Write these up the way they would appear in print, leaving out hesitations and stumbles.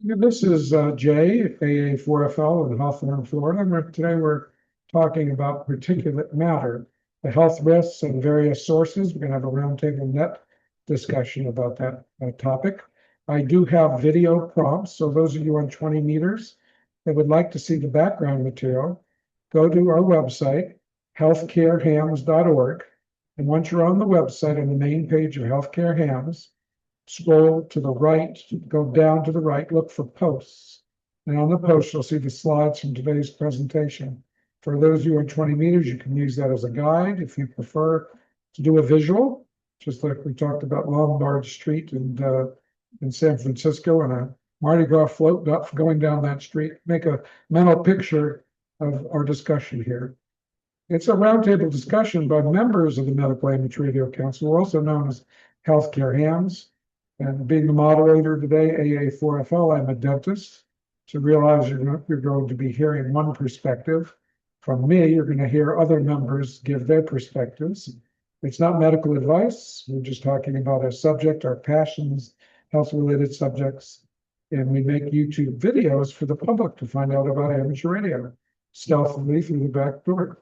This is Jay, AA4FL in Hawthorne, Florida. Today we're talking about particulate matter, the health risks and various sources. We're going to have a roundtable net discussion about that topic. I do have video prompts, so those of you on 20 meters that would like to see the background material, go to our website, healthcarehams.org. And once you're on the website, on the main page of Healthcare Hams, scroll to the right, go down to the right, look for posts. And on the post, you'll see the slides from today's presentation. For those of you on 20 meters, you can use that as a guide if you prefer to do a visual, just like we talked about Lombard Street in San Francisco and a Mardi Gras float going down that street. Make a mental picture of our discussion here. It's a roundtable discussion by members of the Medical Image Radio Council, also known as Healthcare Hams. And being the moderator today, AA4FL, I'm a dentist. So realize you're going to be hearing one perspective. From me, you're going to hear other members give their perspectives. It's not medical advice. We're just talking about our subject, our passions, health-related subjects. And we make YouTube videos for the public to find out about amateur radio, stealthily through the back door.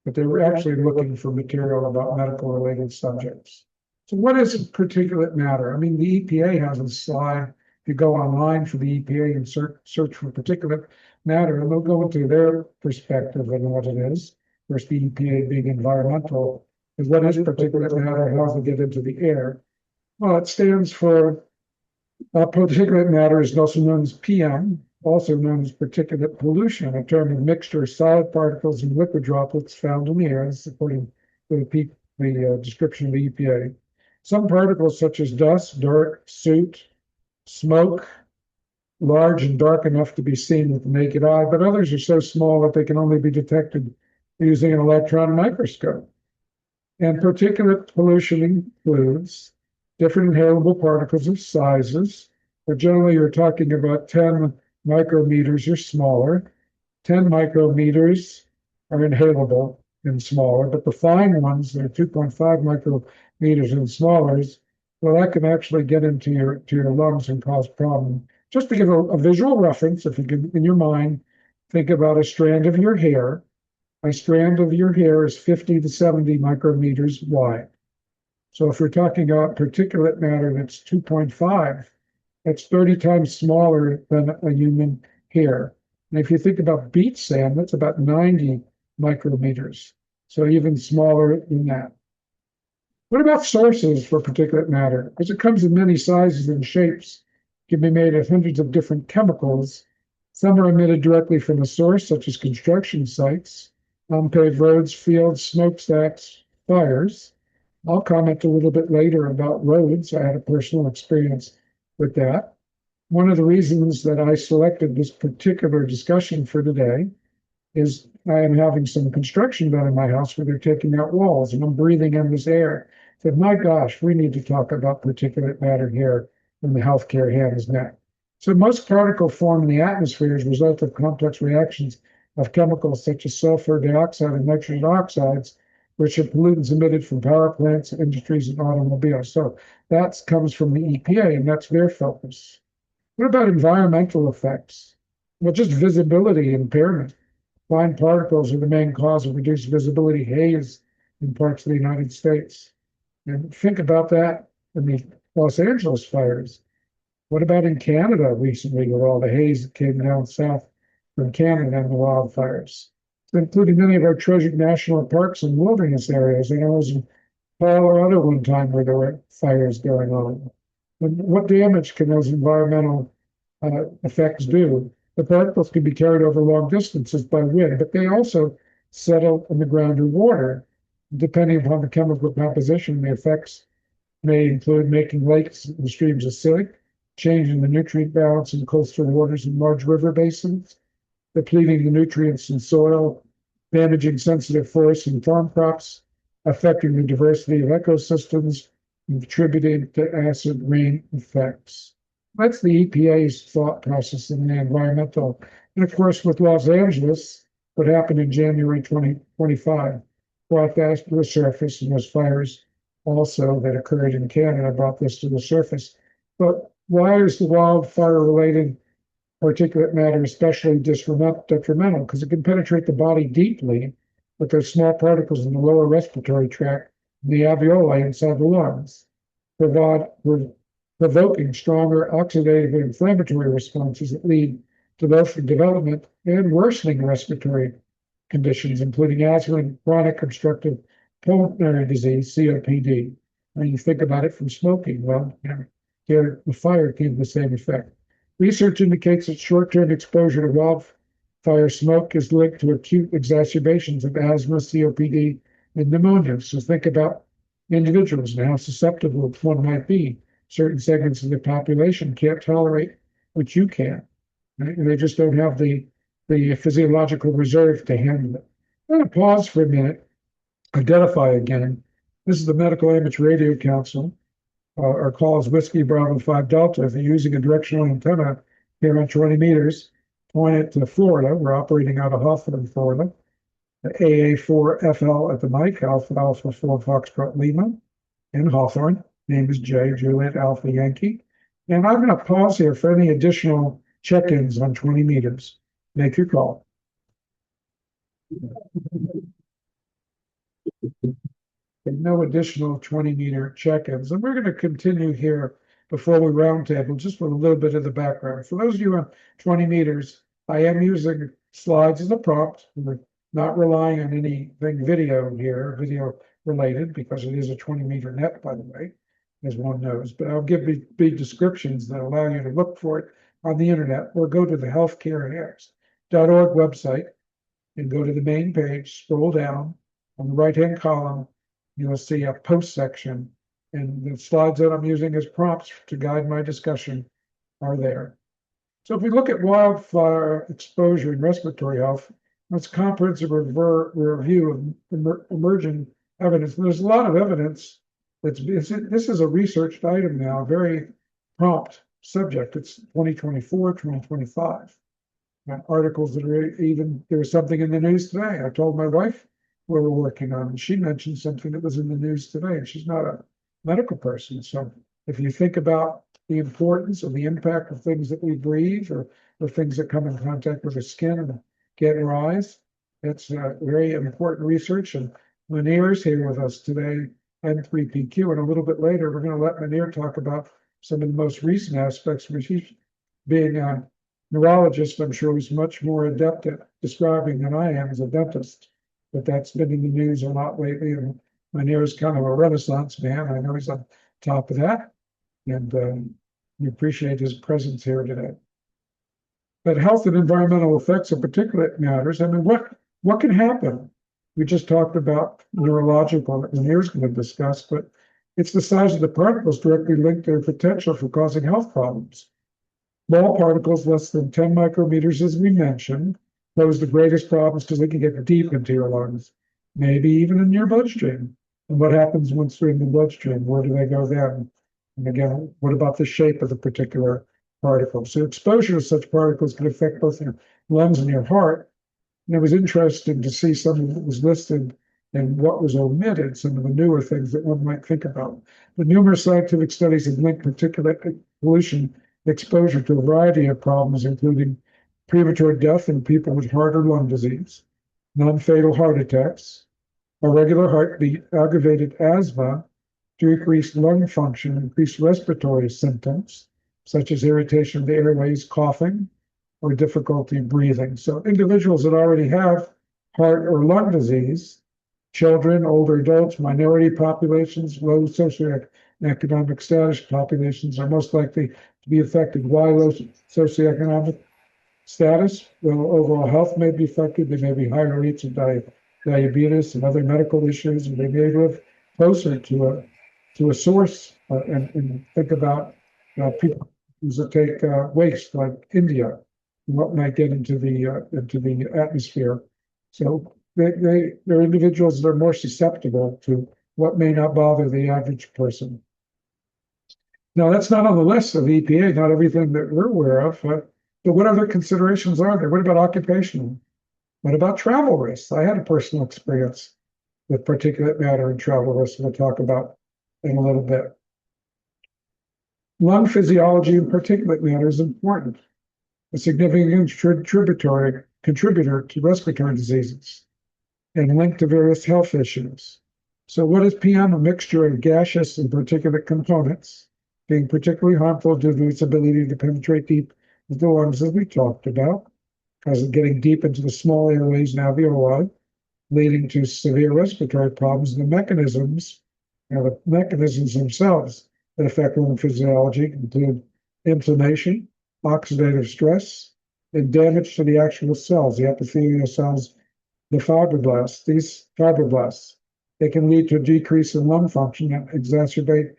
But they were actually looking for material about medical-related subjects. So what is particulate matter? I mean, the EPA has a slide. If you go online for the EPA and search for particulate matter, and they'll go into their perspective on what it is. Of course, the EPA being environmental, is what is particulate matter, how does it get into the air? Well, it stands for particulate matter is also known as PM, also known as particulate pollution, a term of mixture of solid particles and liquid droplets found in the air, according to the description of the EPA. Some particles such as dust, dirt, soot, smoke, large and dark enough to be seen with the naked eye, but others are so small that they can only be detected using an electron microscope. And particulate pollution includes different inhalable particles of sizes, but generally you're talking about 10 micrometers or smaller. 10 micrometers are inhalable and smaller, but the fine ones, they're 2.5 micrometers and smaller, well, that can actually get into your lungs and cause problems. Just to give a visual reference, if you can, in your mind, think about a strand of your hair. A strand of your hair is 50 to 70 micrometers wide. So if we're talking about particulate matter that's 2.5, that's 30 times smaller than a human hair. And if you think about beach sand, that's about 90 micrometers. So even smaller than that. What about sources for particulate matter? Because it comes in many sizes and shapes. It can be made of hundreds of different chemicals. Some are emitted directly from the source, such as construction sites, unpaved roads, fields, smokestacks, fires. I'll comment a little bit later about roads. I had a personal experience with that. One of the reasons that I selected this particular discussion for today is I am having some construction done in my house where they're taking out walls and I'm breathing in this air. I said, my gosh, we need to talk about particulate matter here in the Healthcare Hams net. So most particles formed in the atmosphere as a result of complex reactions of chemicals such as sulfur dioxide and nitrogen oxides, which are pollutants emitted from power plants, industries, and automobiles. So that comes from the EPA, and that's their focus. What about environmental effects? Well, just visibility impairment. Fine particles are the main cause of reduced visibility haze in parts of the United States. And think about that in the Los Angeles fires. What about in Canada recently with all the haze that came down south from Canada and the wildfires? Including many of our treasured national parks and wilderness areas. And I was in Colorado one time where there were fires going on. And what damage can those environmental effects do? The particles can be carried over long distances by wind, but they also settle in the ground or water. Depending upon the chemical composition, the effects may include making lakes and streams acidic, changing the nutrient balance in coastal waters and large river basins, depleting the nutrients in soil, damaging sensitive forests and farm crops, affecting the diversity of ecosystems, and contributing to acid rain effects. That's the EPA's thought process in the environmental. And of course, with Los Angeles, what happened in January 2025 brought that to the surface, and those fires also that occurred in Canada brought this to the surface. But why is the wildfire-related particulate matter especially detrimental? Because it can penetrate the body deeply, but there's small particles in the lower respiratory tract, the alveoli inside the lungs, provoking stronger oxidative and inflammatory responses that lead to both the development and worsening respiratory conditions, including asthma and chronic obstructive pulmonary disease, COPD. When you think about it from smoking, well, the fire can have the same effect. Research indicates that short-term exposure to wildfire smoke is linked to acute exacerbations of asthma, COPD, and pneumonia. So think about individuals and how susceptible one might be. Certain segments of the population can't tolerate what you can. Right? And they just don't have the physiological reserve to handle it. I'm going to pause for a minute, identify again. This is the Medical Amateur Radio Council. Our call is Whiskey Bravo 5 Delta. If you're using a directional antenna here on 20 meters, point it to Florida. We're operating out of Hawthorne, Florida. AA4FL at the mic, Alpha 4 Foxtrot Lima in Hawthorne. Name is Jay, Juliet Alpha Yankee. And I'm going to pause here for any additional check-ins on 20 meters. Make your call. No additional 20-meter check-ins. And we're going to continue here before we roundtable, just with a little bit of the background. For those of you on 20 meters, I am using slides as a prompt. We're not relying on anything video here, video related, because it is a 20-meter net, by the way, as one knows. But I'll give big descriptions that allow you to look for it on the internet, or go to the healthcarehands.org website and go to the main page, scroll down on the right-hand column. You'll see a post section, and the slides that I'm using as prompts to guide my discussion are there. So if we look at wildfire exposure and respiratory health, that's a comprehensive review of emerging evidence. And there's a lot of evidence this is a researched item now, a very prompt subject. It's 2024, 2025. Articles that are there was something in the news today. I told my wife we were working on, and she mentioned something that was in the news today, and she's not a medical person. So if you think about the importance or the impact of things that we breathe, or the things that come in contact with the skin and get in our eyes, it's very important research. And Munir is here with us today, N3PQ, and a little bit later we're going to let Munir talk about some of the most recent aspects, which he's being a neurologist, I'm sure he's much more adept at describing than I am as a dentist. But that's been in the news a lot lately, and Munir is kind of a renaissance man. I know he's on top of that, and we appreciate his presence here today. But health and environmental effects of particulate matters. I mean, what can happen? We just talked about neurological that Munir's going to discuss, but it's the size of the particles directly linked to their potential for causing health problems. Small particles less than 10 micrometers, as we mentioned, pose the greatest problems because they can get deep into your lungs, maybe even in your bloodstream. And what happens once they're in the bloodstream? Where do they go then? And again, what about the shape of the particular particle? So exposure to such particles can affect both your lungs and your heart. And it was interesting to see something that was listed and what was omitted, some of the newer things that one might think about. The numerous scientific studies have linked particulate pollution exposure to a variety of problems, including premature death in people with heart or lung disease, non-fatal heart attacks, irregular heartbeat, aggravated asthma, decreased lung function, increased respiratory symptoms, such as irritation of the airways, coughing, or difficulty breathing. So individuals that already have heart or lung disease, children, older adults, minority populations, low socioeconomic status populations are most likely to be affected. Why low socioeconomic status? Well, overall health may be affected. There may be higher rates of diabetes and other medical issues, and they may live closer to a source. And think about people that take waste, like India, what might get into the atmosphere. So they're individuals that are more susceptible to what may not bother the average person. Now, that's not on the list of EPA, not everything that we're aware of, but what other considerations are there? What about occupational? What about travel risks? I had a personal experience with particulate matter and travel risks we'll talk about in a little bit. lung physiology and particulate matter is important, a significant contributor to respiratory diseases and linked to various health issues. So what is PM? A mixture of gaseous and particulate components, being particularly harmful due to its ability to penetrate deep into the lungs, as we talked about, because of getting deep into the small airways and alveoli, leading to severe respiratory problems. The mechanisms themselves that affect lung physiology include inflammation, oxidative stress, and damage to the actual cells, the epithelial cells, the fibroblasts. These fibroblasts, they can lead to a decrease in lung function and exacerbate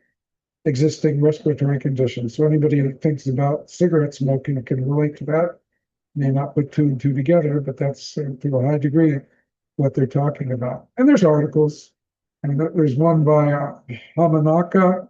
existing respiratory conditions. So anybody that thinks about cigarette smoking can relate to that. May not put two and two together, but that's to a high degree what they're talking about. And there's articles, and there's one by Hamanaka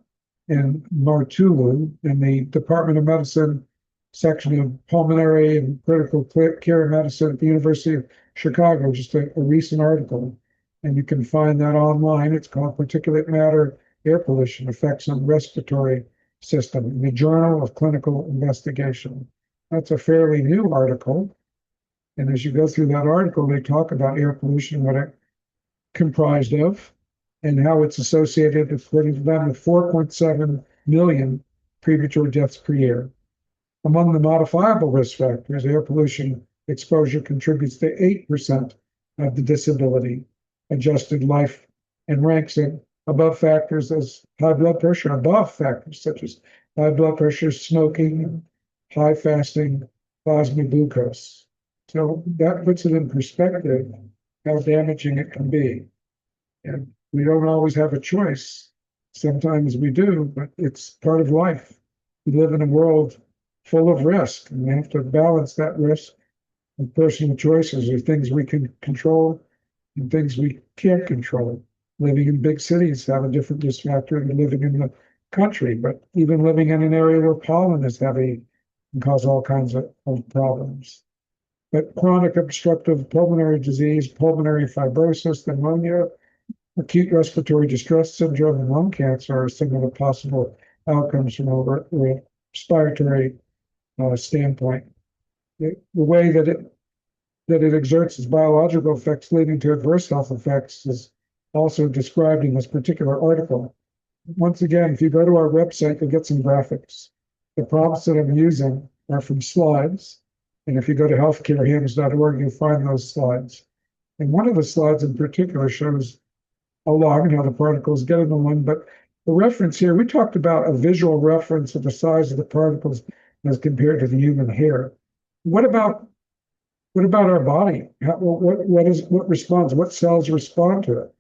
and Martulu in the Department of Medicine section of Pulmonary and Critical Care Medicine at the University of Chicago, just a recent article. And you can find that online. It's called Particulate Matter Air Pollution Effects on Respiratory System in the Journal of Clinical Investigation. That's a fairly new article. And as you go through that article, they talk about air pollution, what it comprised of, and how it's associated, according to them, with 4.7 million premature deaths per year. Among the modifiable risk factors, air pollution exposure contributes to 8% of the disability adjusted life and ranks it above factors as high blood pressure, above factors such as high blood pressure, smoking, high fasting, plasma glucose. So that puts it in perspective how damaging it can be. And we don't always have a choice. Sometimes we do, but it's part of life. We live in a world full of risk, and we have to balance that risk with personal choices. There are things we can control and things we can't control. Living in big cities have a different risk factor than living in the country, but even living in an area where pollen is heavy can cause all kinds of problems. But chronic obstructive pulmonary disease, pulmonary fibrosis, pneumonia, acute respiratory distress syndrome, and lung cancer are some of the possible outcomes from a respiratory standpoint. The way that it exerts its biological effects leading to adverse health effects is also described in this particular article. Once again, if you go to our website, you'll get some graphics. The prompts that I'm using are from slides. And if you go to healthcarehams.org, you'll find those slides. And one of the slides in particular shows a lung and how the particles get in the lung. But the reference here, we talked about a visual reference of the size of the particles as compared to the human hair. What about our body? What responds? What cells respond to it?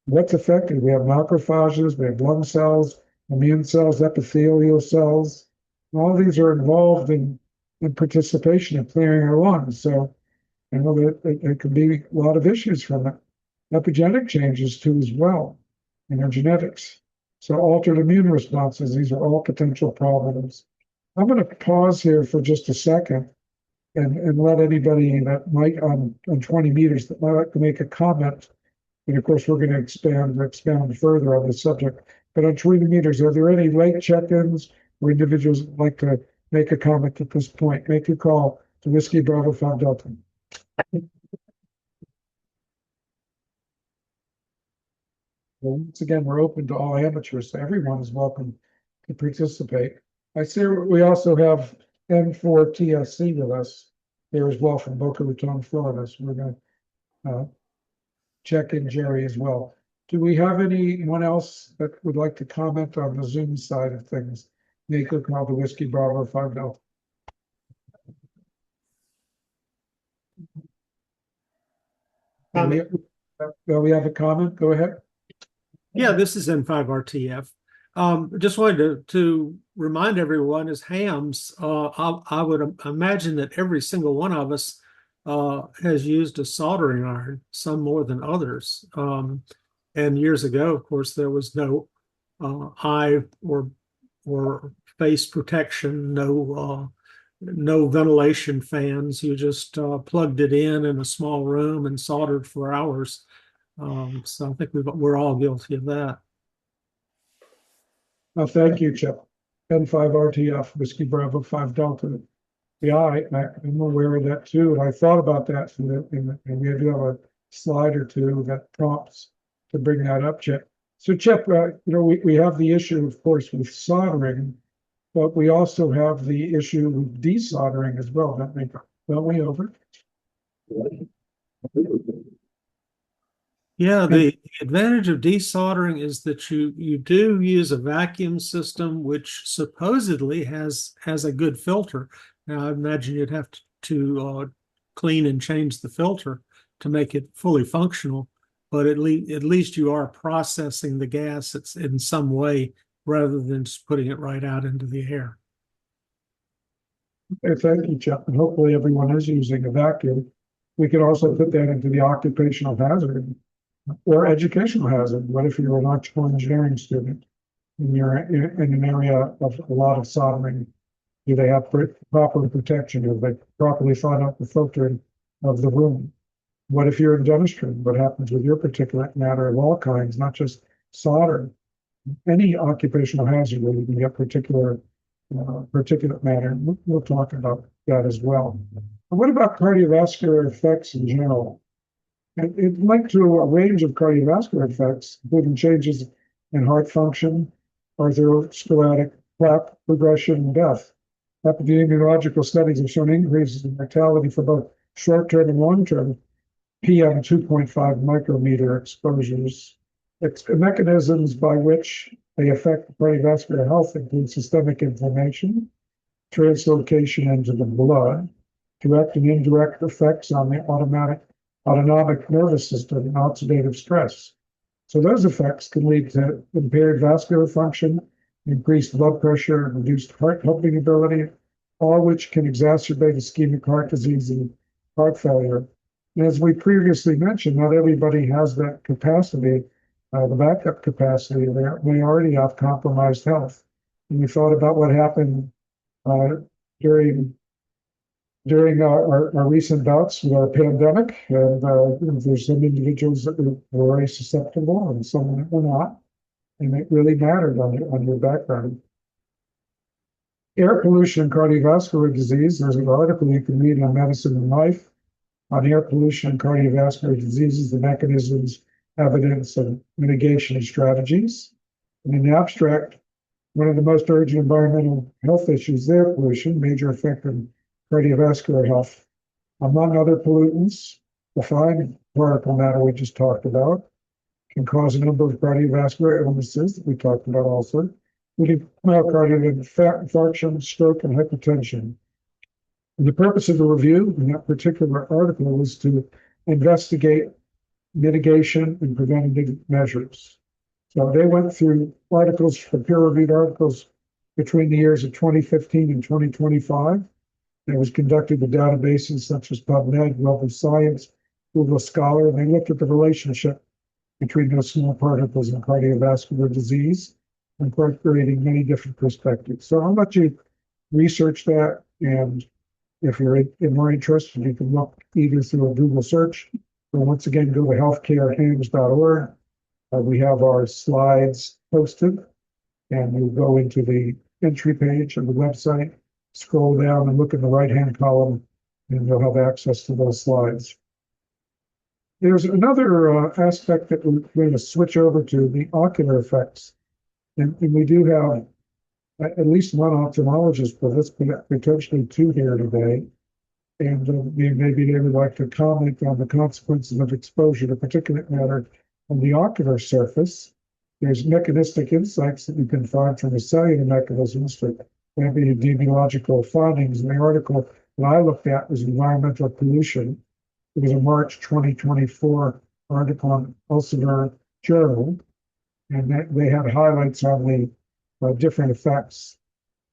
What's affected? We have macrophages, we have lung cells, immune cells, epithelial cells. All these are involved in participation in clearing our lungs. So I know that there could be a lot of issues from it. Epigenetic changes too as well in our genetics. So altered immune responses, these are all potential problems. I'm going to pause here for just a second and let anybody that might on 20 meters that might like to make a comment. And of course, we're going to expound further on this subject. But on 20 meters, are there any late check-ins or individuals that like to make a comment at this point? Make your call to Whiskey Bravo 5 Delta. Well, once again, we're open to all amateurs, so everyone is welcome to participate. I see we also have N4TSC with us here as well from Boca Raton, Florida. So we're going to check in Jerry as well. Do we have anyone else that would like to comment on the Zoom side of things? Make a call to Whiskey Bravo 5 Delta. We have a comment. Go ahead. Yeah, this is N5RTF. Just wanted to remind everyone as hams, I would imagine that every single one of us has used a soldering iron, some more than others. And years ago, of course, there was no eye or face protection, no ventilation fans. You just plugged it in a small room and soldered for hours. So I think we're all guilty of that. Well, thank you, Chip. N5RTF, Whiskey Bravo 5 Delta. Yeah, I'm aware of that too, and I thought about that, and we do have a slide or two that prompts to bring that up, Chip. So, Chip, we have the issue, of course, with soldering, but we also have the issue with desoldering as well, don't we, Over? Yeah, the advantage of desoldering is that you do use a vacuum system, which supposedly has a good filter. Now, I imagine you'd have to clean and change the filter to make it fully functional, but at least you are processing the gas in some way rather than just putting it right out into the air. Thank you, Chip, and hopefully everyone is using a vacuum. We could also put that into the occupational hazard or educational hazard. What if you're an electrical engineering student and you're in an area of a lot of soldering? Do they have proper protection? Have they properly thought out the filtering of the room? What if you're in dentistry? What happens with your particulate matter of all kinds, not just solder? Any occupational hazard where you can get particulate matter. We'll talk about that as well. But what about cardiovascular effects in general? It linked to a range of cardiovascular effects, including changes in heart function, atherosclerotic plaque progression, and death. Epidemiological studies have shown increases in mortality for both short-term and long-term PM 2.5 micrometer exposures. Mechanisms by which they affect cardiovascular health include systemic inflammation, translocation into the blood, direct and indirect effects on the autonomic nervous system, and oxidative stress. So those effects can lead to impaired vascular function, increased blood pressure, reduced heart pumping ability, all which can exacerbate ischemic heart disease and heart failure. And as we previously mentioned, not everybody has that capacity, the backup capacity. They already have compromised health. And we thought about what happened during our recent bouts with our pandemic, and there's some individuals that were very susceptible and some that were not, and it really mattered on your background. Air pollution and cardiovascular disease. There's an article you can read on Medicine and Life on air pollution and cardiovascular diseases, the mechanisms, evidence, and mitigation strategies. And in the abstract, one of the most urgent environmental health issues, air pollution, major effect on cardiovascular health. Among other pollutants, the fine particle matter we just talked about can cause a number of cardiovascular illnesses that we talked about also, including myocardial infarction, stroke, and hypertension. And the purpose of the review in that particular article was to investigate mitigation and preventative measures. So they went through articles, peer-reviewed articles between the years of 2015 and 2025. It was conducted with databases such as PubMed, Web of Science, Google Scholar, and they looked at the relationship between those small particles and cardiovascular disease, incorporating many different perspectives. So I'll let you research that, and if you're more interested, you can look either through a Google search, or once again, go to healthcarehams.org. We have our slides posted, and you go into the entry page of the website, scroll down and look in the right-hand column, and you'll have access to those slides. There's another aspect that we're going to switch over to, the ocular effects. And we do have at least one ophthalmologist with us, but potentially two here today. And maybe they would like to comment on the consequences of exposure to particulate matter on the ocular surface. There's mechanistic insights that you can find from the cellular mechanisms for epidemiological findings. And the article that I looked at was environmental pollution. It was a March 2024 article on Elsevier Journal, and they had highlights on the different effects.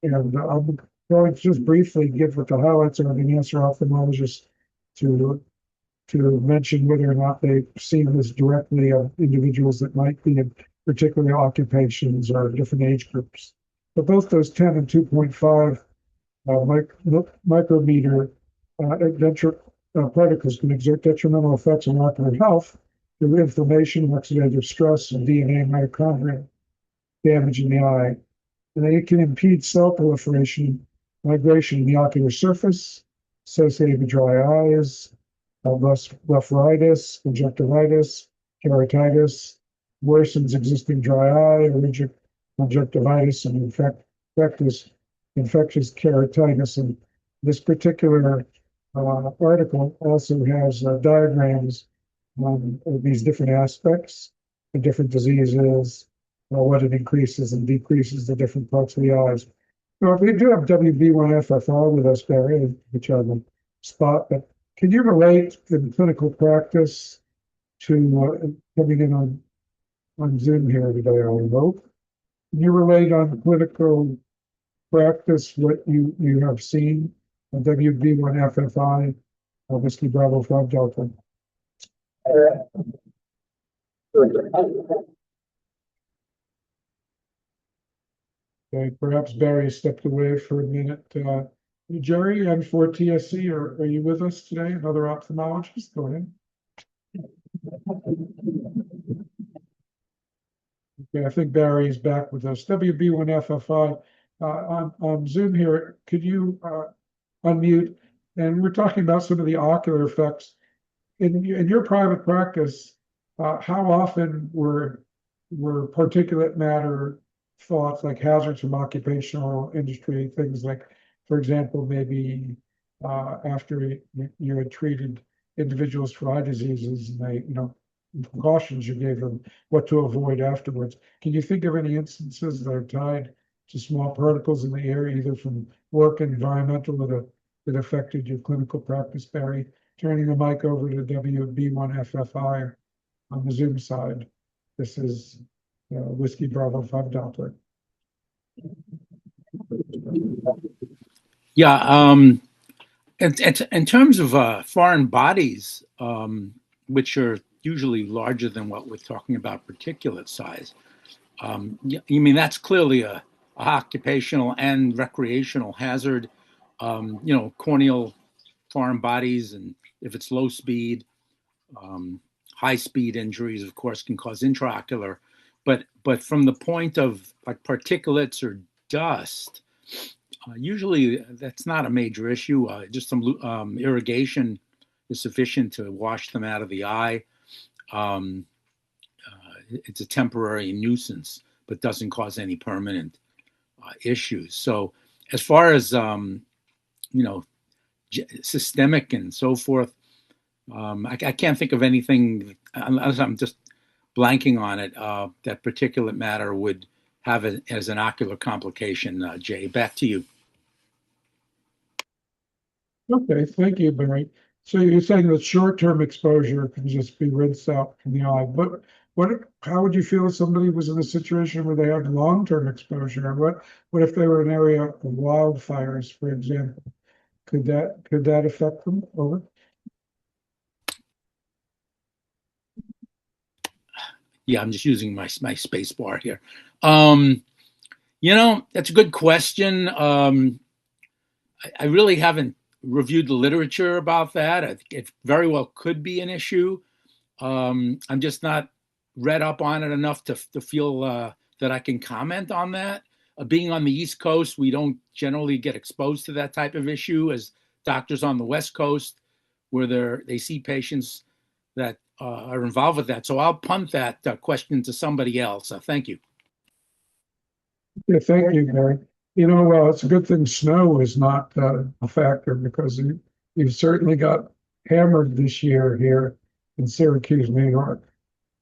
And I'm going to just briefly give what the highlights are and answer ophthalmologists to mention whether or not they've seen this directly of individuals that might be in particular occupations or different age groups. But both those 10 and 2.5 micrometer particles can exert detrimental effects on ocular health through inflammation, oxidative stress, and DNA mitochondria damage in the eye. and it can impede cell proliferation, migration in the ocular surface, associated with dry eyes, blepharitis, conjunctivitis, keratitis, worsens existing dry eye, allergic conjunctivitis, and infectious keratitis. And this particular article also has diagrams on these different aspects, the different diseases, what it increases and decreases the different parts of the eyes. Well, we do have WB1FFR with us, Barry, which I will spot, but can you relate in clinical practice to coming in on Zoom here today, I hope? Can you relate on clinical practice what you have seen on WB1FFI, Whiskey Bravo 5 Delta? Okay, perhaps Barry stepped away for a minute. Jerry, and for TSC, are you with us today? Another ophthalmologist? Go ahead. Okay, I think Barry is back with us. WB1FFI on Zoom here. Could you unmute? And we're talking about some of the ocular effects in your private practice. How often were particulate matter thoughts like hazards from occupational industry, things like, for example, maybe after you had treated individuals for eye diseases and they, precautions you gave them, what to avoid afterwards. Can you think of any instances that are tied to small particles in the air, either from work and environmental that affected your clinical practice, Barry? Turning the mic over to WB1FFI on the Zoom side. This is Whiskey Bravo 5 Delta. Yeah, in terms of foreign bodies, which are usually larger than what we're talking about particulate size, you mean that's clearly a occupational and recreational hazard. Corneal foreign bodies, and if it's low speed, high speed injuries, of course, can cause intraocular. But from the point of like particulates or dust, usually that's not a major issue. Just some irrigation is sufficient to wash them out of the eye. It's a temporary nuisance, but doesn't cause any permanent issues. So as far as, systemic and so forth, I can't think of anything, unless I'm just blanking on it, that particulate matter would have it as an ocular complication. Jay, back to you. Okay, thank you, Barry. So you're saying that short-term exposure can just be rinsed out from the eye, but how would you feel if somebody was in a situation where they had long-term exposure? What if they were in an area of wildfires, for example? Could that affect them? Over. Yeah, I'm just using my space bar here. That's a good question. I really haven't reviewed the literature about that. It very well could be an issue. I'm just not read up on it enough to feel that I can comment on that. Being on the East Coast, we don't generally get exposed to that type of issue as doctors on the West Coast, where they see patients that are involved with that. So I'll punt that question to somebody else. Thank you. Yeah, thank you, Barry. It's a good thing snow is not a factor, because you've certainly got hammered this year here in Syracuse, New York.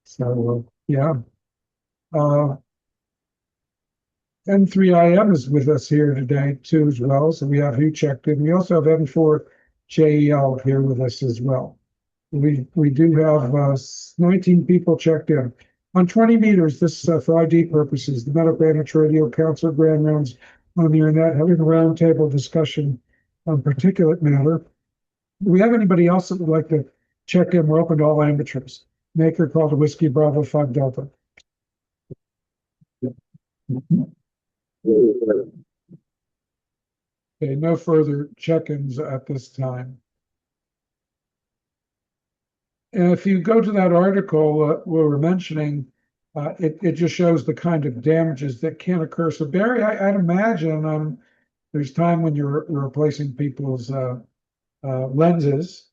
So, yeah. N3IM is with us here today, too, as well. So we have you checked in. We also have N4JEL here with us as well. We do have 19 people checked in. On 20 meters, this for ID purposes, the Medical Amateur Radio Council grand rounds on the internet, having a roundtable discussion on particulate matter. Do we have anybody else that would like to check in? We're open to all amateurs. Make your call to Whiskey Bravo 5 Delta. Okay, no further check-ins at this time. And if you go to that article we were mentioning, it just shows the kind of damages that can occur. So Barry, I'd imagine there's time when you're replacing people's lenses.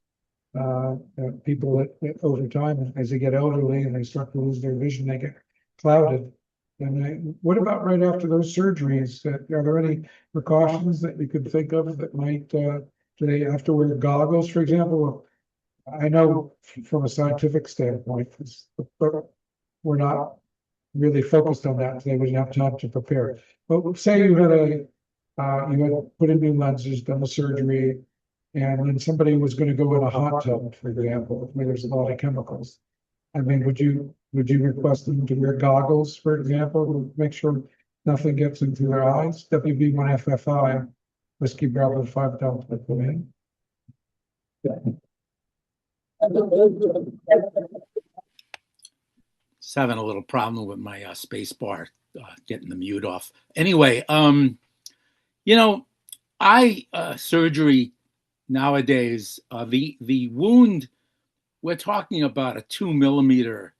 People that over time, as they get elderly and they start to lose their vision, they get clouded. And what about right after those surgeries? Are there any precautions that you could think of that might, do they have to wear goggles, for example? I know from a scientific standpoint, but we're not really focused on that today. We didn't have time to prepare. But say you had put in new lenses, done the surgery, and then somebody was going to go in a hot tub, for example, where there's a lot of chemicals. I mean, would you request them to wear goggles, for example, to make sure nothing gets into their eyes? WB1FFI, Whiskey Bravo 5 Delta. Just having a little problem with my space bar, getting the mute off. Anyway, eye surgery nowadays, the wound, we're talking about a 2 millimeter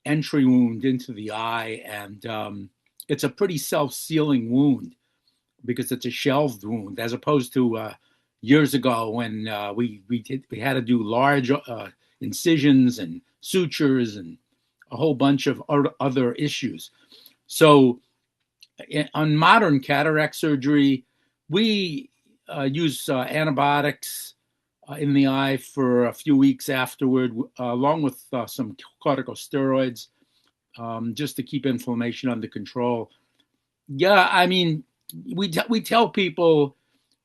entry wound into the eye, and it's a pretty self-sealing wound because it's a shelved wound, as opposed to years ago when we had to do large incisions and sutures and a whole bunch of other issues. So on modern cataract surgery, we use antibiotics in the eye for a few weeks afterward, along with some corticosteroids, just to keep inflammation under control. Yeah, I mean, we tell people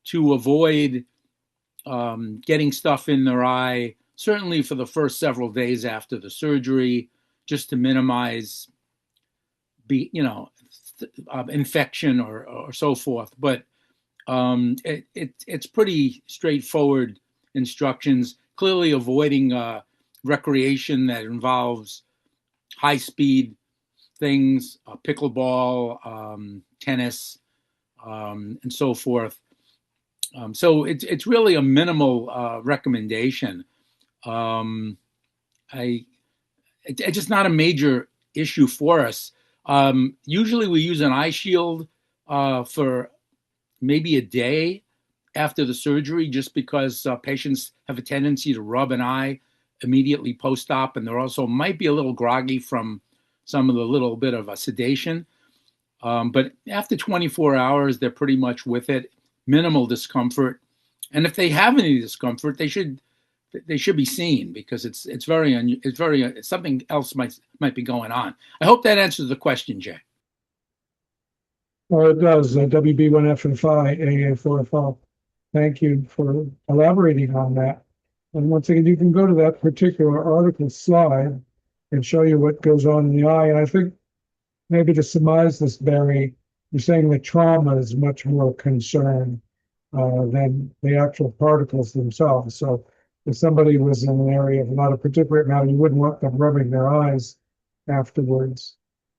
to avoid getting stuff in their eye, certainly for the first several days after the surgery, just to minimize infection or so forth. But it's pretty straightforward instructions, clearly avoiding recreation that involves high speed things, pickleball, tennis, and so forth. So it's really a minimal recommendation. It's just not a major issue for us. Usually we use an eye shield for maybe a day after the surgery, just because patients have a tendency to rub an eye immediately post-op, and there also might be a little groggy from some of the little bit of a sedation. But after 24 hours, they're pretty much with it, minimal discomfort. And if they have any discomfort, they should be seen, because it's something else might be going on. I hope that answers the question, Jay. Well, it does. WB1FFI, AA4FL. Thank you for elaborating on that. And once again, you can go to that particular article slide and show you what goes on in the eye. And I think maybe to surmise this, Barry, you're saying that trauma is much more concern than the actual particles themselves. So if somebody was in an area of a lot of particulate matter, you wouldn't want them rubbing their eyes afterwards.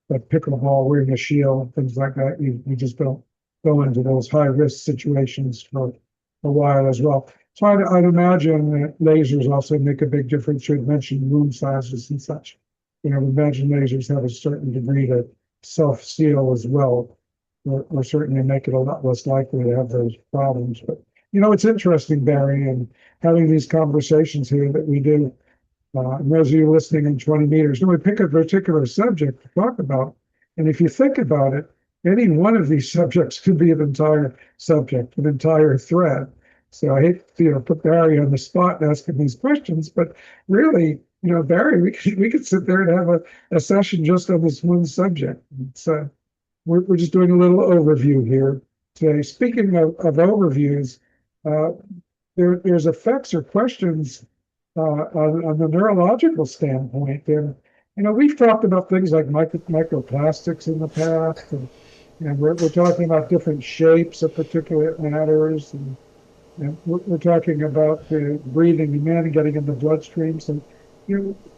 But pickleball, wearing a shield, things like that, you just don't go into those high-risk situations for a while as well. So I'd imagine that lasers also make a big difference. You had mentioned wound sizes and such. Imagine lasers have a certain degree to self-seal as well, or certainly make it a lot less likely to have those problems. But, it's interesting, Barry, and having these conversations here that we do. And those of you listening in 20 meters, we pick a particular subject to talk about. And if you think about it, any one of these subjects could be an entire subject, an entire thread. So I hate to put Barry on the spot and ask him these questions, but really, Barry, we could sit there and have a session just on this one subject. So we're just doing a little overview here today. Speaking of overviews, there's effects or questions on the neurological standpoint. And, we've talked about things like microplastics in the past, and we're talking about different shapes of particulate matters, and we're talking about the breathing in and getting in the bloodstream. So,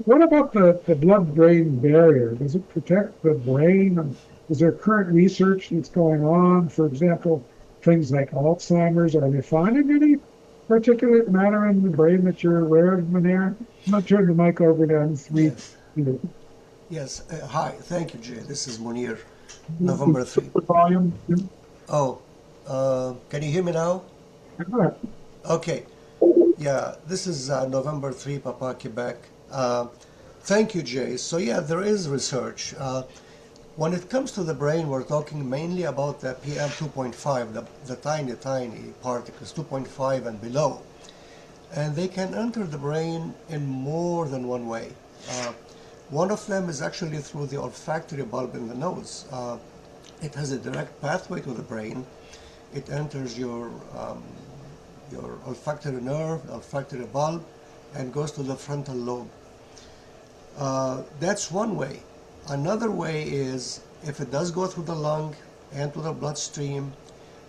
what about the blood-brain barrier? Does it protect the brain? And is there current research that's going on? For example, things like Alzheimer's. Are they finding any particulate matter in the brain that you're aware of, Manera? I'm going to turn the mic over to M3. Yes, hi, thank you, Jay. This is Munir, November 3. Volume. Oh, can you hear me now? Good. Okay, yeah, this is November 3, Papa, Quebec. Thank you, Jay. So, yeah, there is research. When it comes to the brain, we're talking mainly about the PM 2.5, the tiny, tiny particles, 2.5 and below. And they can enter the brain in more than one way. One of them is actually through the olfactory bulb in the nose. It has a direct pathway to the brain. It enters your olfactory nerve, olfactory bulb, and goes to the frontal lobe. That's one way. Another way is if it does go through the lung and to the bloodstream,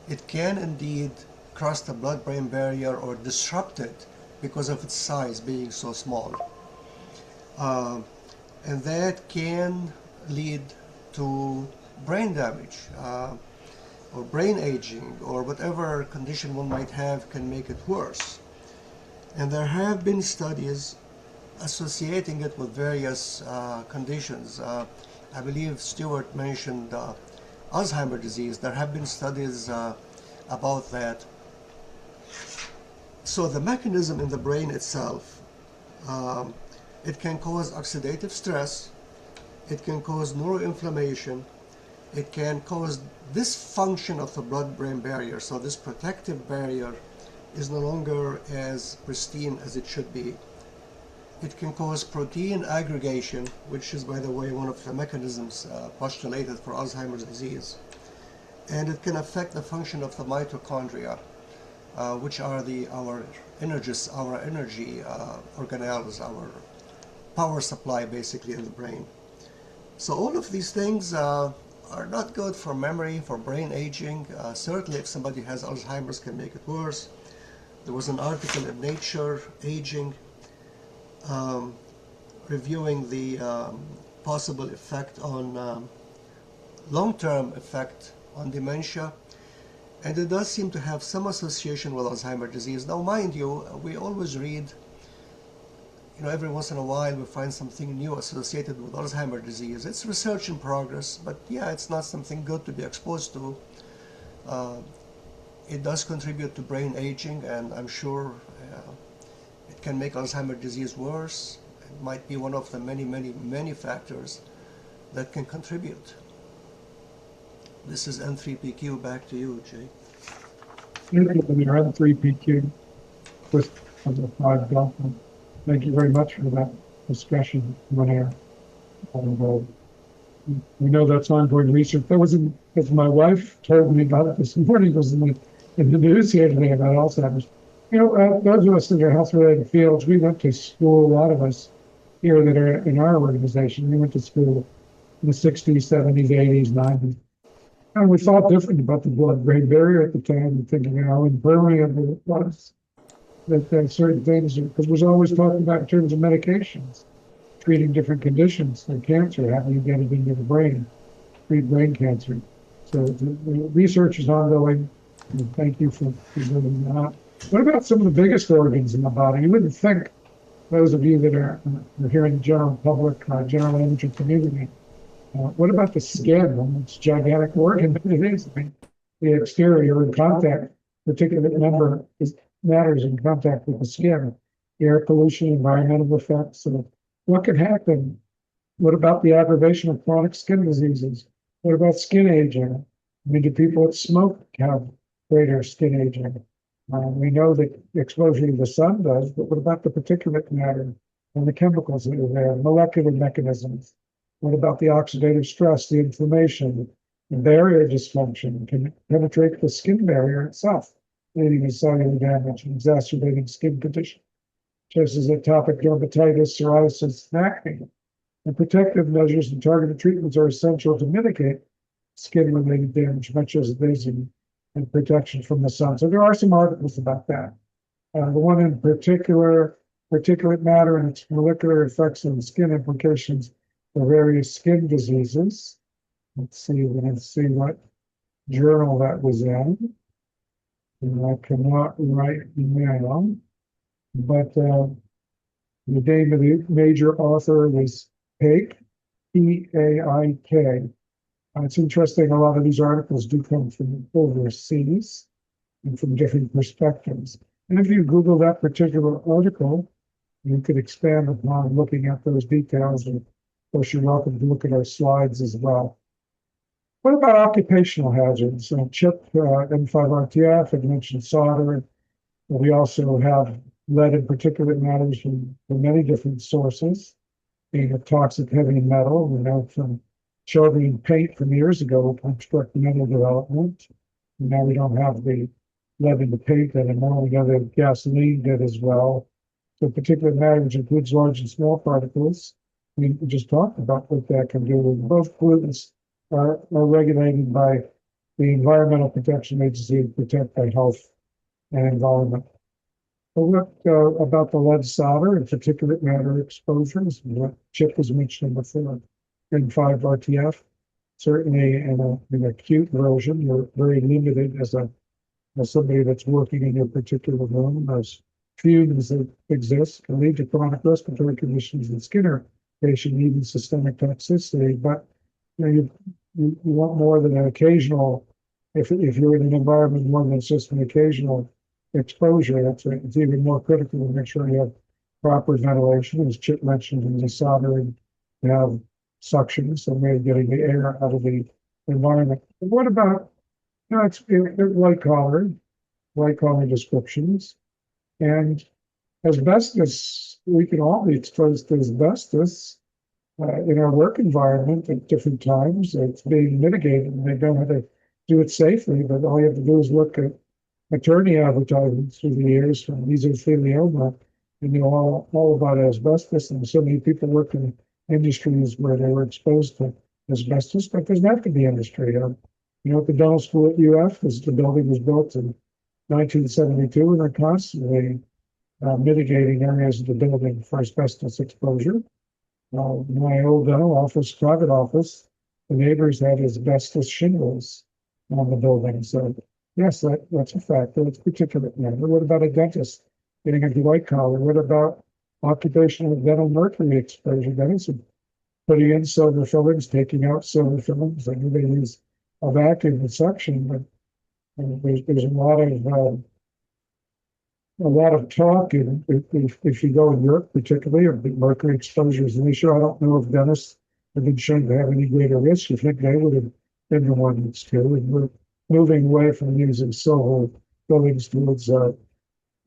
it can indeed cross the blood-brain barrier or disrupt it because of its size being so small. And that can lead to brain damage or brain aging or whatever condition one might have can make it worse. And there have been studies associating it with various conditions. I believe Stuart mentioned Alzheimer's disease. There have been studies about that. So the mechanism in the brain itself, it can cause oxidative stress, it can cause neuroinflammation, it can cause dysfunction of the blood-brain barrier. So this protective barrier is no longer as pristine as it should be. It can cause protein aggregation, which is, by the way, one of the mechanisms postulated for Alzheimer's disease. And it can affect the function of the mitochondria, which are our energy organelles, our power supply basically in the brain. So all of these things are not good for memory, for brain aging. Certainly if somebody has Alzheimer's can make it worse. There was an article in Nature, Aging, reviewing the possible effect on long-term effect on dementia, and it does seem to have some association with Alzheimer's disease. Now, mind you, we always read, every once in a while we find something new associated with Alzheimer's disease. It's research in progress, but yeah, it's not something good to be exposed to. It does contribute to brain aging, and I'm sure it can make Alzheimer's disease worse. It might be one of the many, many, many factors that can contribute. This is N3PQ. Back to you, Jay. You're on 3PQ with the 5 Delta. Thank you very much for that discussion, Munir. And we know that's ongoing research. That was because my wife told me about it this morning. It was in the news here today about Alzheimer's. Those of us in the health-related fields, we went to school, a lot of us here that are in our organization, we went to school in the 60s, 70s, 80s, 90s. And we thought different about the blood-brain barrier at the time, thinking how impermeable it was. That certain things, because we're always talking about in terms of medications, treating different conditions like cancer, how do you get it into the brain, treat brain cancer. So the research is ongoing, and thank you for doing that. What about some of the biggest organs in the body? You wouldn't think, those of you that are here in the general public, general imaging community, what about the skin? It's a gigantic organ, but it is. I mean, the exterior in contact, particular matters in contact with the skin, air pollution, environmental effects. So what can happen? What about the aggravation of chronic skin diseases? What about skin aging? I mean, do people that smoke have greater skin aging? We know that exposure to the sun does, but what about the particulate matter and the chemicals that are there, molecular mechanisms? What about the oxidative stress, the inflammation, the barrier dysfunction? Can it penetrate the skin barrier itself, leading to cellular damage and exacerbating skin conditions, such as atopic dermatitis, psoriasis, and acne? And protective measures and targeted treatments are essential to mitigate skin-related damage, much as vision and protection from the sun. So there are some articles about that. The one in particular, particulate matter and its molecular effects on skin implications for various skin diseases. Let's see what journal that was in. And I cannot write now, but the name of the major author was Peck, P-A-I-K. It's interesting, a lot of these articles do come from overseas and from different perspectives. And if you Google that particular article, you could expand upon looking at those details. And of course, you're welcome to look at our slides as well. What about occupational hazards? CHIP, N5RTF, I mentioned solder. We also have lead and particulate matters from many different sources, being a toxic heavy metal. We know from children paint from years ago obstruct metal development. And now we don't have the lead in the paint anymore. We know that gasoline did as well. So particulate matter, which includes large and small particles, we just talked about what that can do. Both pollutants are regulated by the Environmental Protection Agency to protect our health and environment. But what about the lead solder and particulate matter exposures? What Chip was mentioning before, N5RTF. Certainly in an acute version, you're very limited as somebody that's working in your particular room. Those fumes that exist can lead to chronic respiratory conditions and skin irritation, even systemic toxicity. But you want more than an occasional. If you're in an environment more than just an occasional exposure, it's even more critical to make sure you have proper ventilation, as Chip mentioned in the soldering. You have suction, so maybe getting the air out of the environment. But what about, it's white collar descriptions, and asbestos. We can all be exposed to asbestos in our work environment at different times. It's being mitigated, and they don't have to do it safely. But all you have to do is look at attorney advertisements through the years from mesothelioma, and you know all about asbestos. And so many people work in industries where they were exposed to asbestos, but there's not going to be industry. At the dental school at UF, the building was built in 1972, and they're constantly mitigating areas of the building for asbestos exposure. My old dental office, private office, the neighbors had asbestos shingles on the building. So yes, that's a factor. It's particulate matter. What about a dentist getting into white collar? What about occupational dental mercury exposure? Dentists putting in silver fillings, taking out silver fillings. I know they use a vacuum and suction, but there's a lot of talk, and if you go in Europe, particularly, of mercury exposure is an issue. I don't know if dentists have been shown to have any greater risk. You think they would have been the ones to, and we're moving away from using silver fillings towards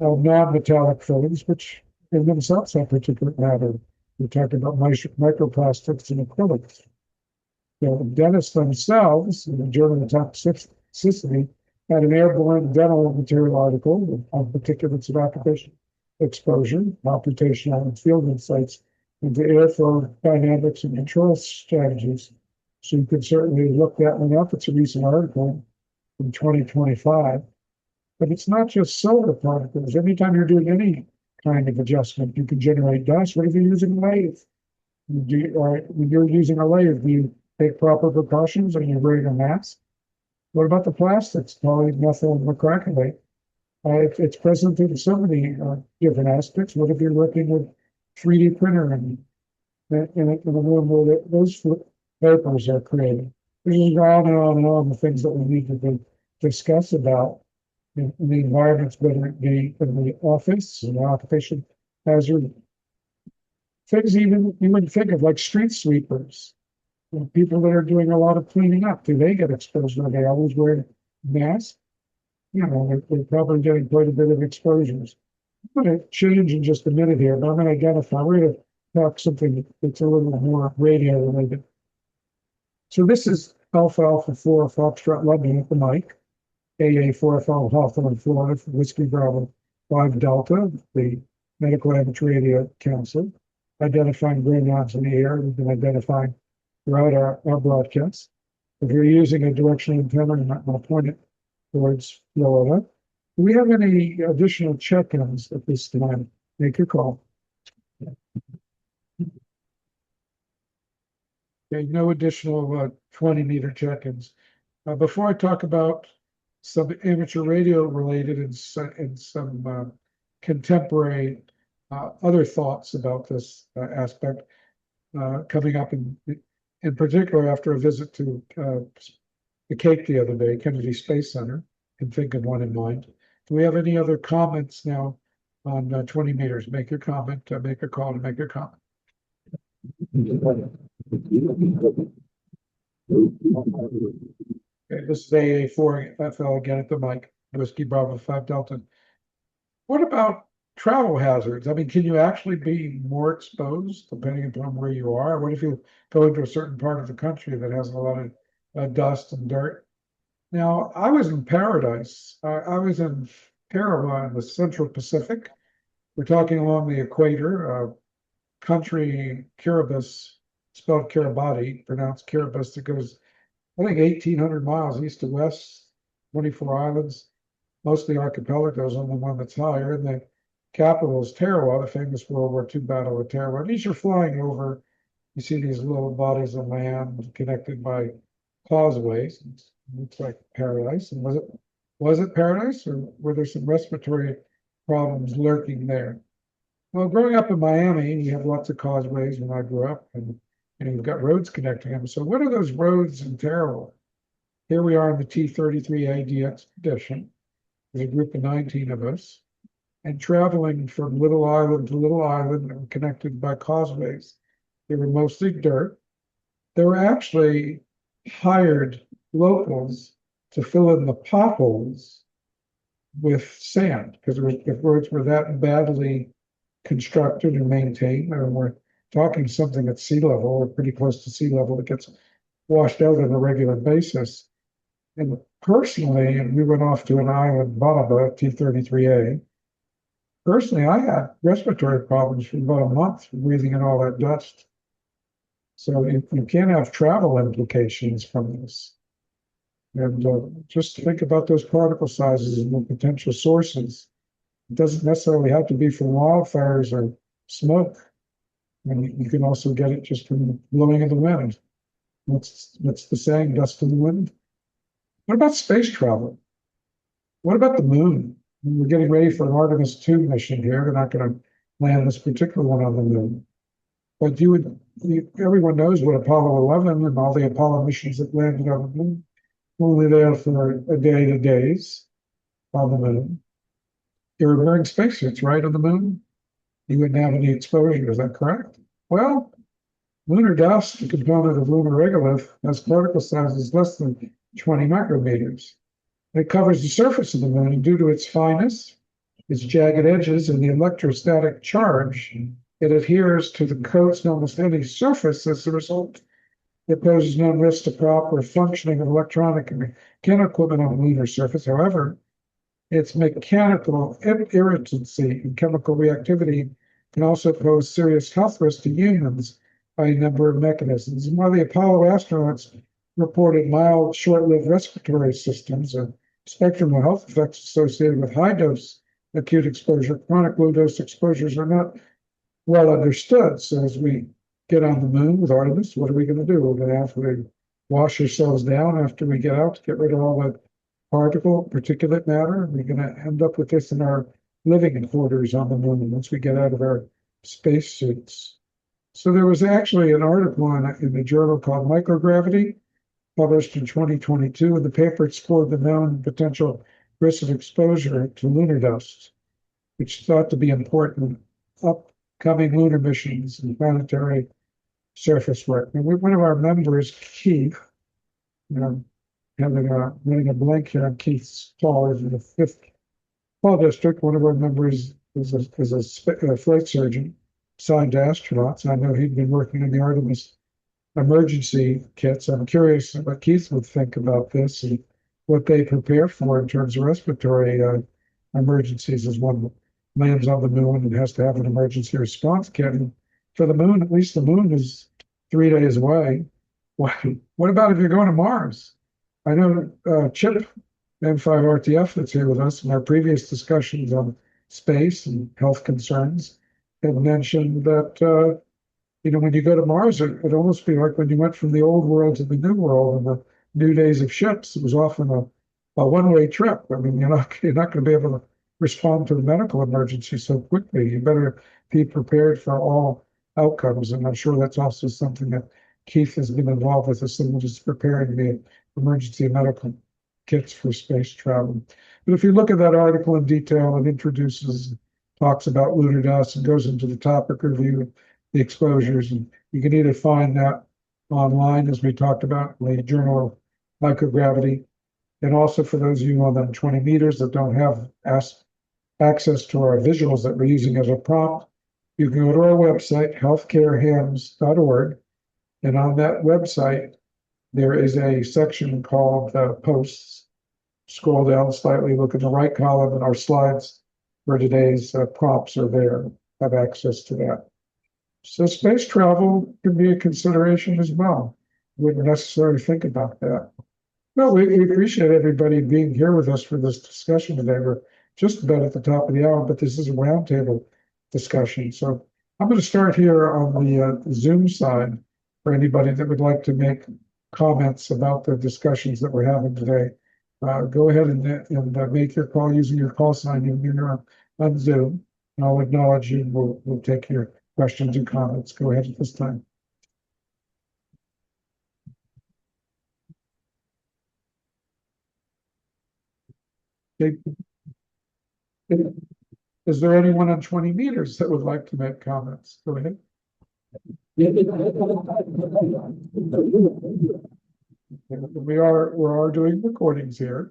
non-metallic fillings, which in themselves have particulate matter. We're talking about microplastics and acrylics. The dentists themselves, in the Journal of Toxicity, had an airborne dental material article on particulates of occupation exposure, computational and field insights into airflow dynamics and control strategies. So you can certainly look that one up. It's a recent article from 2025. But it's not just silver particles. Anytime you're doing any kind of adjustment, you can generate dust. What if you're using a lathe? When you're using a lathe, do you take proper precautions? Are you wearing a mask? What about the plastics, polymethyl methacrylate? It's present in so many different aspects. What if you're working with 3D printer and in a room where those papers are created? There's on and on and on the things that we need to discuss about in the environments, whether it be in the office, in the occupation hazard. Things even you wouldn't think of, like street sweepers. People that are doing a lot of cleaning up, do they get exposed? Are they always wearing masks? They're probably getting quite a bit of exposures. I'm going to change in just a minute here, but I'm going to identify. We're going to talk something that's a little more radio related. So this is Alpha Alpha 4 Foxtrot London at the mic, AA 4 Alpha Hawthorne Florida for Whiskey Bravo 5 Delta, the Medical Amateur Radio Council, identifying brain knots in the air. We've been identifying throughout our broadcast. If you're using a directional antenna, you might want to point it towards Florida. Do we have any additional check-ins at this time? Make your call. Okay, no additional 20-meter check-ins. Before I talk about some amateur radio related and some contemporary other thoughts about this aspect coming up in in particular, after a visit to the Cape the other day, Kennedy Space Center, and think of one in mind. Do we have any other comments now on 20 meters? Make your comment, make a call to make your comment. Okay, this is AA4 FL again at the mic, Whiskey Bravo 5 Delta. What about travel hazards? I mean, can you actually be more exposed depending upon where you are? What if you go into a certain part of the country that has a lot of dust and dirt? Now, I was in paradise. I was in Paraguay in the Central Pacific. We're talking along the equator, country Kiribati, spelled Kiribati, pronounced Kiribati, that goes, I think, 1,800 miles east to west, 24 islands, mostly archipelagos, only one that's higher. And the capital is Tarawa, the famous World War II Battle of Tarawa. And as you're flying over, you see these little bodies of land connected by causeways. It looks like paradise. And was it paradise, or were there some respiratory problems lurking there? Well, growing up in Miami, you have lots of causeways when I grew up, and you've got roads connecting them. So what are those roads in Tarawa? Here we are in the T-33AD expedition. There's a group of 19 of us, and traveling from little island to little island and connected by causeways. They were mostly dirt. They were actually hired locals to fill in the potholes with sand, because the roads were that badly constructed and maintained. And we're talking something at sea level, or pretty close to sea level, that gets washed out on a regular basis. And personally, and we went off to an island, Banaba, T-33A. Personally, I had respiratory problems for about a month breathing in all that dust. So you can have travel implications from this. And just think about those particle sizes and the potential sources. It doesn't necessarily have to be from wildfires or smoke. And you can also get it just from the blowing of the wind. What's the saying, dust in the wind? What about space travel? What about the moon? We're getting ready for an Artemis 2 mission here. They're not going to land this particular one on the moon. But everyone knows what Apollo 11 and all the Apollo missions that landed on the moon, only there for a day to days on the moon. They were wearing spacesuits, right, on the moon? You wouldn't have any exposure, is that correct? Well, lunar dust, the component of lunar regolith, has particle sizes less than 20 micrometers. It covers the surface of the moon, and due to its fineness, its jagged edges, and the electrostatic charge, it adheres to the coats known as any surface. As a result, it poses no risk to proper functioning of electronic and mechanical equipment on the lunar surface. However, its mechanical irritancy and chemical reactivity can also pose serious health risks to humans by a number of mechanisms. And while the Apollo astronauts reported mild, short-lived respiratory systems, a spectrum of health effects associated with high-dose acute exposure, chronic low-dose exposures are not well understood. So as we get on the moon with Artemis, what are we going to do? We're going to have to wash ourselves down after we get out to get rid of all the particulate matter. We're going to end up with this in our living quarters on the moon once we get out of our spacesuits. So there was actually an article in the journal called Microgravity, published in 2022, and the paper explored the known potential risks of exposure to lunar dust, which is thought to be important upcoming lunar missions and planetary surface work. And one of our members, Keith, running a blank here on Keith's call, is in the 5th Fall District. One of our members is a flight surgeon assigned to astronauts. I know he'd been working in the Artemis emergency kits. I'm curious what Keith would think about this and what they prepare for in terms of respiratory emergencies as one lands on the moon and has to have an emergency response kit. And for the moon, at least the moon is 3 days away. What about if you're going to Mars? I know Chip, M5RTF, that's here with us in our previous discussions on space and health concerns, had mentioned that when you go to Mars, it'd almost be like when you went from the old world to the new world and the new days of ships. It was often a one-way trip. I mean, you're not going to be able to respond to a medical emergency so quickly. You better be prepared for all outcomes, and I'm sure that's also something that Keith has been involved with this and just preparing the emergency medical kits for space travel. But if you look at that article in detail, it introduces, talks about lunar dust and goes into the topic review, the exposures, and you can either find that online, as we talked about, in the Journal of Microgravity, and also for those of you on the 20 meters that don't have access to our visuals that we're using as a prompt, you can go to our website, healthcarehams.org, and on that website, there is a section called Posts. Scroll down slightly, look in the right column, and our slides for today's prompts are there. Have access to that. So space travel can be a consideration as well. Wouldn't necessarily think about that. No, we appreciate everybody being here with us for this discussion today. We're just about at the top of the hour, but this is a roundtable discussion. So I'm going to start here on the Zoom side for anybody that would like to make comments about the discussions that we're having today. Go ahead and make your call using your call sign when you're on Zoom. And I'll acknowledge you. We'll take your questions and comments. Go ahead at this time. Okay. Is there anyone on 20 meters that would like to make comments? Go ahead. We are doing recordings here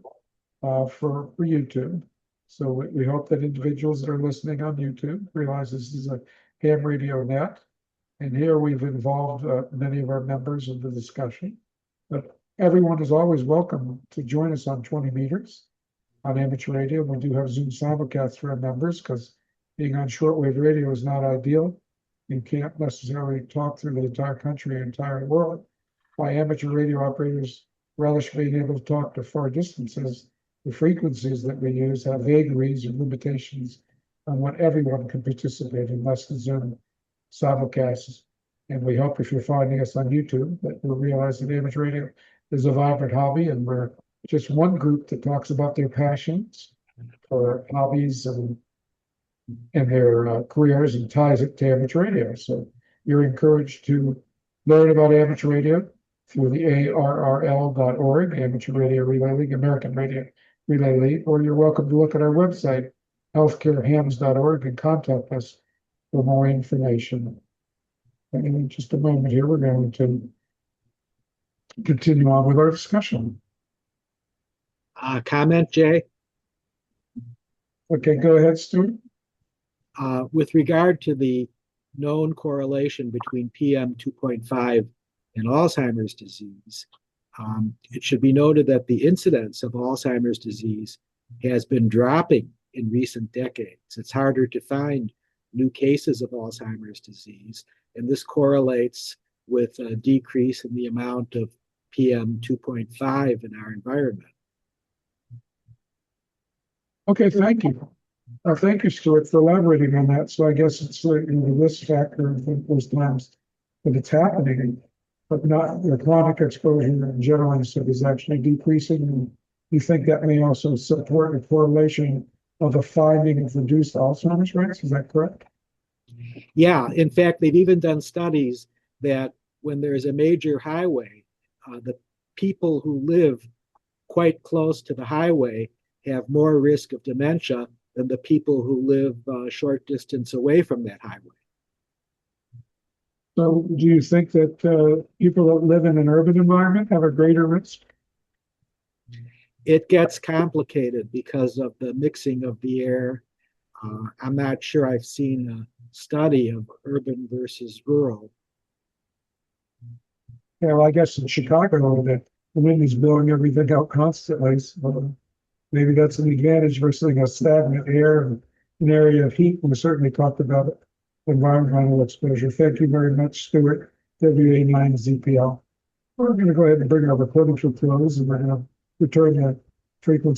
for YouTube. So we hope that individuals that are listening on YouTube realize this is a ham radio net. And here we've involved many of our members in the discussion. But everyone is always welcome to join us on 20 meters on amateur radio. We do have Zoom simulcasts for our members because being on shortwave radio is not ideal. You can't necessarily talk through the entire country or entire world. Why amateur radio operators relish being able to talk to far distances, the frequencies that we use have vagaries or limitations on what everyone can participate in, less than Zoom simulcasts. And we hope if you're finding us on YouTube that you'll realize that amateur radio is a vibrant hobby, and we're just one group that talks about their passions for hobbies and their careers and ties it to amateur radio. So you're encouraged to learn about amateur radio through the ARRL.org, Amateur Radio Relay League, American Radio Relay League, or you're welcome to look at our website, healthcarehams.org, and contact us for more information. And in just a moment here, we're going to continue on with our discussion. Comment, Jay? Okay, go ahead, Stuart. With regard to the known correlation between PM 2.5 and Alzheimer's disease, it should be noted that the incidence of Alzheimer's disease has been dropping in recent decades. It's harder to find new cases of Alzheimer's disease, and this correlates with a decrease in the amount of PM 2.5 in our environment. Okay, thank you. Thank you, Stuart, for elaborating on that. So I guess it's the risk factor of those times that it's happening, but not the chronic exposure in general is actually decreasing. And you think that may also support a correlation of a finding of reduced Alzheimer's rates? Is that correct? Yeah, in fact, they've even done studies that when there's a major highway, the people who live quite close to the highway have more risk of dementia than the people who live a short distance away from that highway. So do you think that people that live in an urban environment have a greater risk? It gets complicated because of the mixing of the air. I'm not sure I've seen a study of urban versus rural. Yeah, well, I guess in Chicago, the wind is blowing everything out constantly. So maybe that's an advantage versus a stagnant air and an area of heat. We certainly talked about it, environmental exposure. Thank you very much, Stuart, WA9ZPL. We're going to go ahead and bring our recording to a close, and we're going to return to frequency